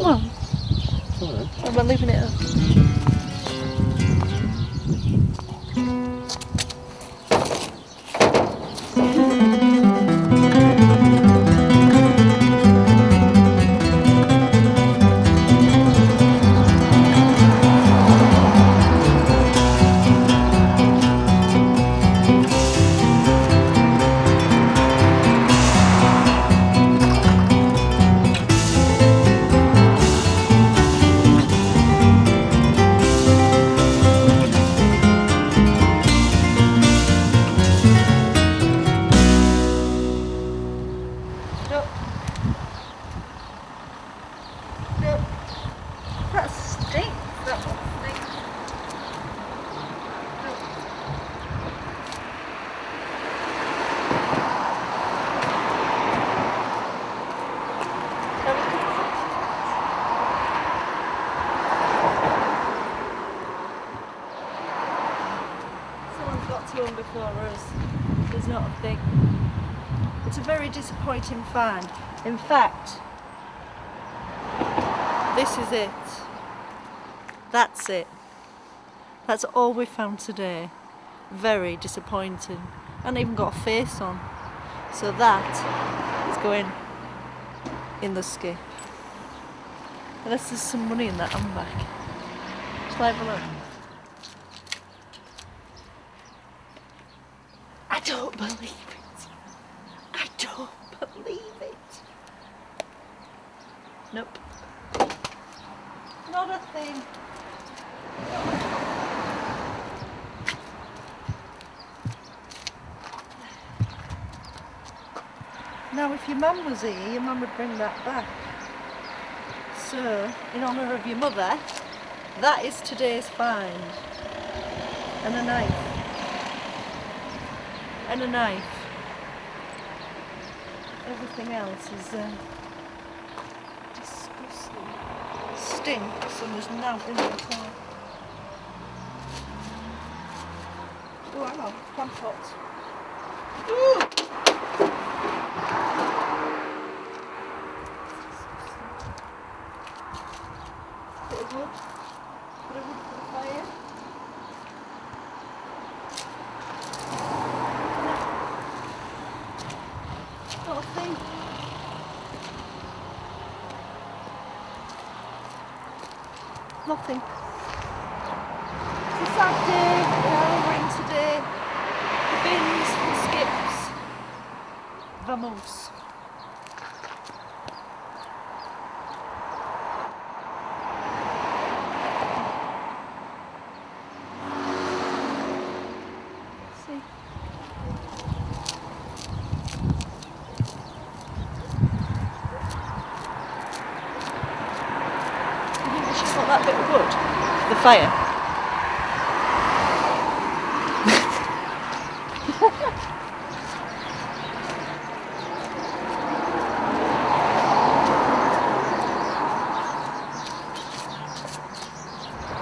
Well, Alright. I'm leaving it up. No. No. That stinks. That one stinks. Someone's got to one before us. There's not a thing. It's a very disappointing find. In fact, this is it. That's it. That's all we found today. Very disappointing. And even got a face on. So that is going in the skip. Unless there's some money in that handbag. Shall I have a look? I don't believe it. I don't believe it. Nope. Not a thing. Now if your mum was here, your mum would bring that back. So, in honour of your mother, that is today's find. And a knife. And a knife. Everything else is disgusting. Stinks and there's nothing at all. Oh, hang on, plant pots. Ooh! Bit of wood. Bit of wood for the fire. Not a thing. Nothing. It's a sad day. Rain today. The bins, the skips. Vamos. See. You think she's got that bit of wood? The fire.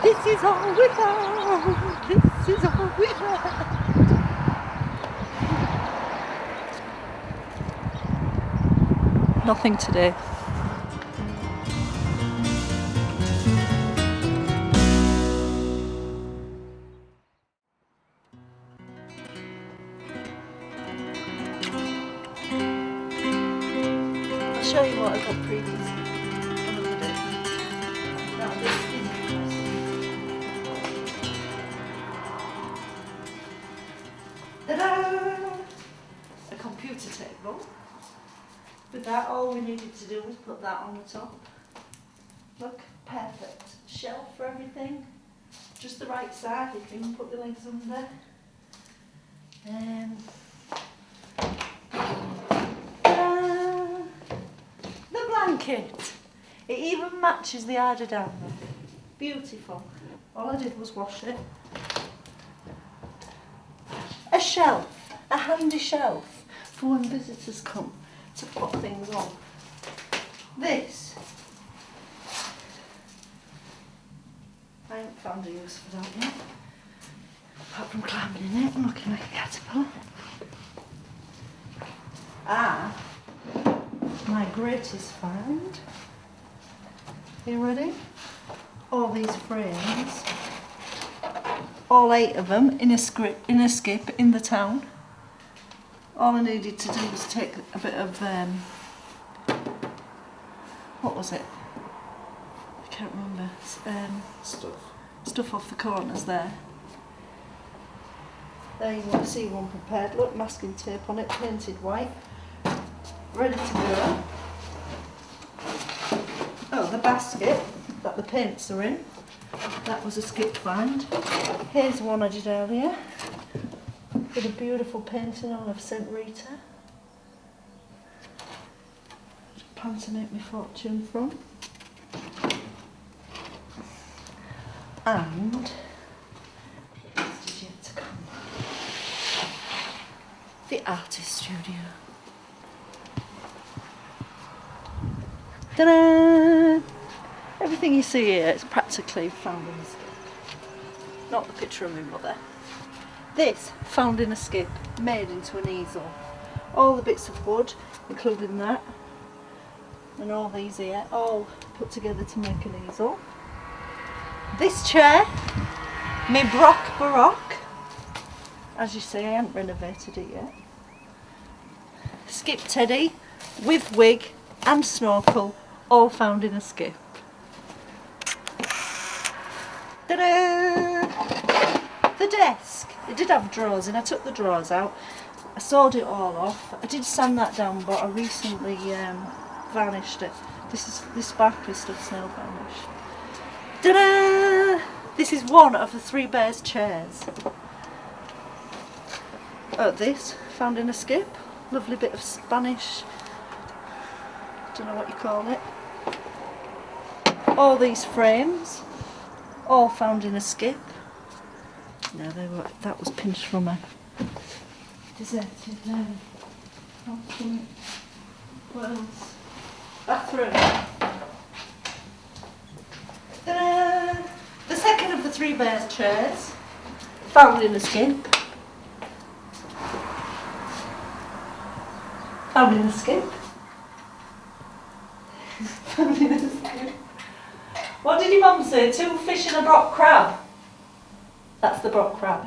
This is all we found. This is all we found. Nothing today. I'll show you what I got previously. Another day. Now this is interesting. Ta-da! A computer table. With that, all we needed to do was put that on the top. Look, perfect. Shelf for everything. Just the right side, you can even put the legs under. The blanket. It even matches the eiderdown there. Beautiful. All I did was wash it. A shelf. A handy shelf for when visitors come to put things on. This. I haven't found a use for that yet. Apart from climbing in it and looking like a caterpillar. Ah, my greatest find. Are you ready? All these frames, all 8 of them in a skip in the town. All I needed to do was take a bit of, what was it? I can't remember. Stuff off the corners there. There you want to see one prepared. Look, masking tape on it, painted white. Ready to go. Oh, the basket that the paints are in. That was a skip find. Here's one I did earlier with a beautiful painting on of St Rita. Plan to make my fortune from. And this is yet to come. The artist studio. Ta-da! Everything you see here is practically found in a skip. Not the picture of my mother. This, found in a skip, made into an easel. All the bits of wood, including that, and all these here, all put together to make an easel. This chair, my Brock Baroque. As you see, I haven't renovated it yet. Skip teddy, with wig and snorkel, all found in a skip. Ta-da! The desk. It did have drawers and I took the drawers out. I sawed it all off. I did sand that down, but I recently varnished it. This sparkly stuff's now varnished. Ta-da! This is one of the Three Bears chairs. Oh, this, found in a skip. Lovely bit of Spanish, don't know what you call it. All these frames, all found in a skip. No, that was pinched from a deserted what else? Bathroom. Ta-da! The second of the Three Bears chairs, found in a skip. Found in a skip. Found in a skip. What did your mum say? 2 fish and a Brock crab? That's the Brock crab.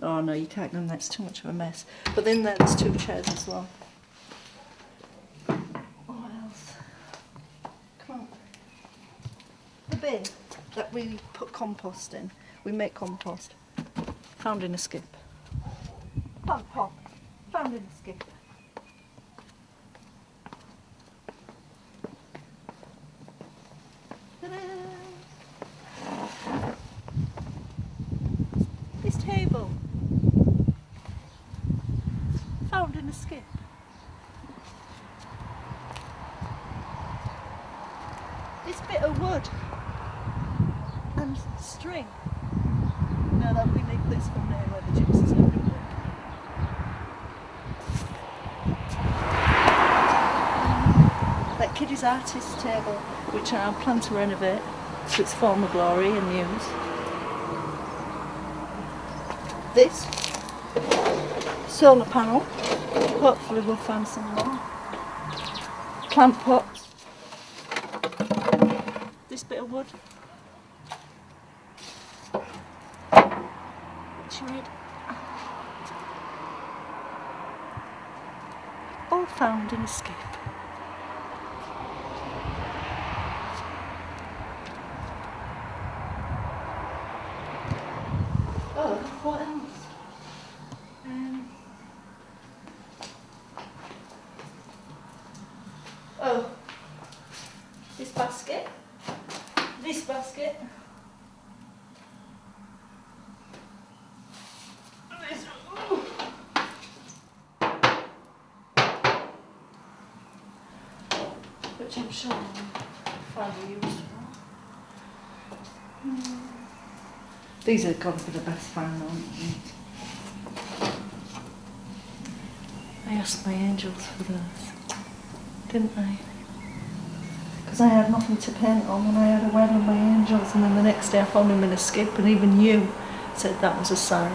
Oh no, you can't them, that's too much of a mess. But then there's 2 chairs as well. What else? Come on. The bin that we put compost in. We make compost. Found in a skip. Plant pot. Found in a skip. This table, found in a skip. This bit of wood and string. No, that we make this from there where the gypsies live. That Kiddie's artist table, which I plan to renovate to its former glory and use. This solar panel, hopefully we'll find some more. Plant pots. This bit of wood. Red. All found in a skip. Oh, what else? Oh, this basket. This basket. Which I'm sure I'll find a use for. These are got to be the best find, aren't they? I asked my angels for those, didn't I? Because I had nothing to paint on when I had a wed on my angels, and then the next day I found them in a skip, and even you said that was a sign.